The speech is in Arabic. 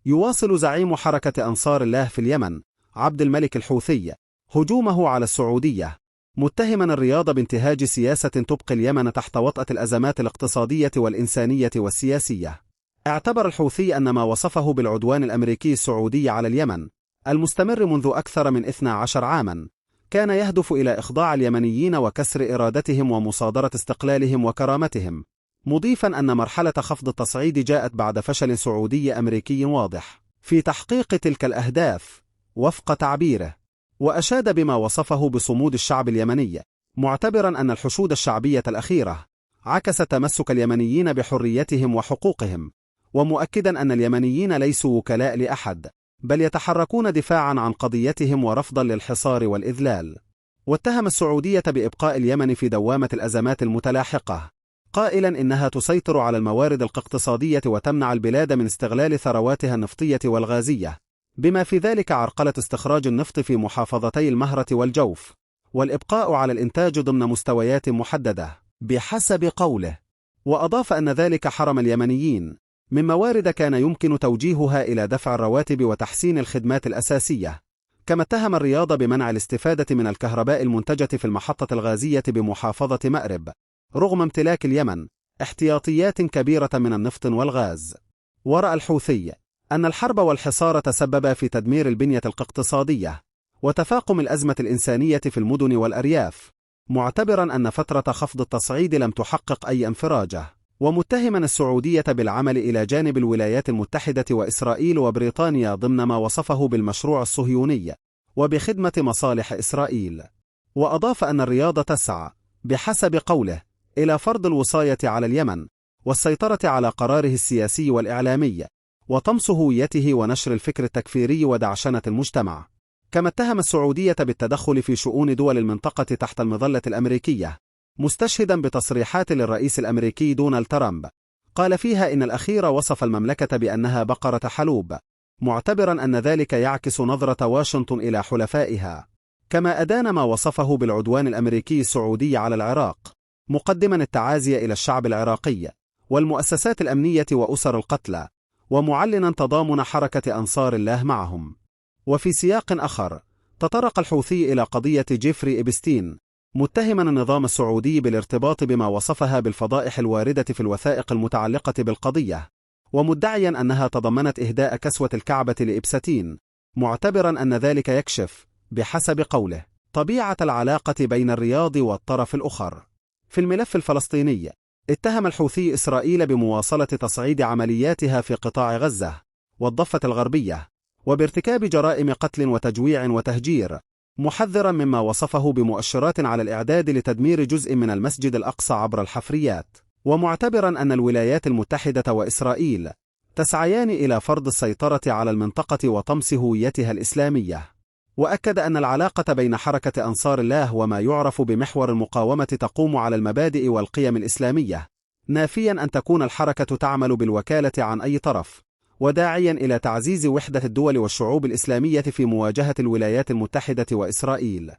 يواصل زعيم حركة أنصار الله في اليمن عبد الملك الحوثي هجومه على السعودية، متهما الرياض بانتهاج سياسة تبقي اليمن تحت وطأة الأزمات الاقتصادية والإنسانية والسياسية. اعتبر الحوثي أن ما وصفه بالعدوان الأمريكي السعودي على اليمن المستمر منذ أكثر من 12 عاما كان يهدف إلى إخضاع اليمنيين وكسر إرادتهم ومصادرة استقلالهم وكرامتهم، مضيفا أن مرحلة خفض التصعيد جاءت بعد فشل سعودي أمريكي واضح في تحقيق تلك الأهداف وفق تعبيره. وأشاد بما وصفه بصمود الشعب اليمني، معتبرا أن الحشود الشعبية الأخيرة عكس تمسك اليمنيين بحريتهم وحقوقهم، ومؤكدا أن اليمنيين ليسوا وكلاء لأحد، بل يتحركون دفاعا عن قضيتهم ورفضا للحصار والإذلال. واتهم السعودية بإبقاء اليمن في دوامة الأزمات المتلاحقة، قائلا إنها تسيطر على الموارد الاقتصادية وتمنع البلاد من استغلال ثرواتها النفطية والغازية، بما في ذلك عرقلة استخراج النفط في محافظتي المهرة والجوف، والإبقاء على الإنتاج ضمن مستويات محددة بحسب قوله. وأضاف أن ذلك حرم اليمنيين من موارد كان يمكن توجيهها إلى دفع الرواتب وتحسين الخدمات الأساسية. كما اتهم الرياض بمنع الاستفادة من الكهرباء المنتجة في المحطة الغازية بمحافظة مأرب، رغم امتلاك اليمن احتياطيات كبيرة من النفط والغاز. ورأى الحوثي أن الحرب والحصار تسببا في تدمير البنية الاقتصادية وتفاقم الأزمة الإنسانية في المدن والأرياف، معتبرا أن فترة خفض التصعيد لم تحقق أي انفراجة، ومتهما السعودية بالعمل إلى جانب الولايات المتحدة وإسرائيل وبريطانيا ضمن ما وصفه بالمشروع الصهيوني وبخدمة مصالح إسرائيل. وأضاف أن الرياض تسعى بحسب قوله إلى فرض الوصاية على اليمن والسيطرة على قراره السياسي والإعلامي وطمس هويته ونشر الفكر التكفيري ودعشنة المجتمع. كما اتهم السعودية بالتدخل في شؤون دول المنطقة تحت المظلة الأمريكية، مستشهدا بتصريحات للرئيس الأمريكي دونالد ترامب قال فيها إن الأخير وصف المملكة بأنها بقرة حلوب، معتبرا أن ذلك يعكس نظرة واشنطن إلى حلفائها. كما أدان ما وصفه بالعدوان الأمريكي السعودي على العراق، مقدما التعازي إلى الشعب العراقي والمؤسسات الأمنية وأسر القتلى، ومعلنا تضامن حركة أنصار الله معهم. وفي سياق آخر تطرق الحوثي إلى قضية جيفري إبستين، متهما النظام السعودي بالارتباط بما وصفها بالفضائح الواردة في الوثائق المتعلقة بالقضية، ومدعيا أنها تضمنت إهداء كسوة الكعبة لإبستين، معتبرا أن ذلك يكشف بحسب قوله طبيعة العلاقة بين الرياض والطرف الآخر. في الملف الفلسطيني اتهم الحوثي إسرائيل بمواصلة تصعيد عملياتها في قطاع غزة والضفة الغربية وبارتكاب جرائم قتل وتجويع وتهجير، محذرا مما وصفه بمؤشرات على الإعداد لتدمير جزء من المسجد الأقصى عبر الحفريات، ومعتبرا أن الولايات المتحدة وإسرائيل تسعيان إلى فرض السيطرة على المنطقة وطمس هويتها الإسلامية. وأكد أن العلاقة بين حركة أنصار الله وما يعرف بمحور المقاومة تقوم على المبادئ والقيم الإسلامية، نافيا أن تكون الحركة تعمل بالوكالة عن أي طرف، وداعيا إلى تعزيز وحدة الدول والشعوب الإسلامية في مواجهة الولايات المتحدة وإسرائيل.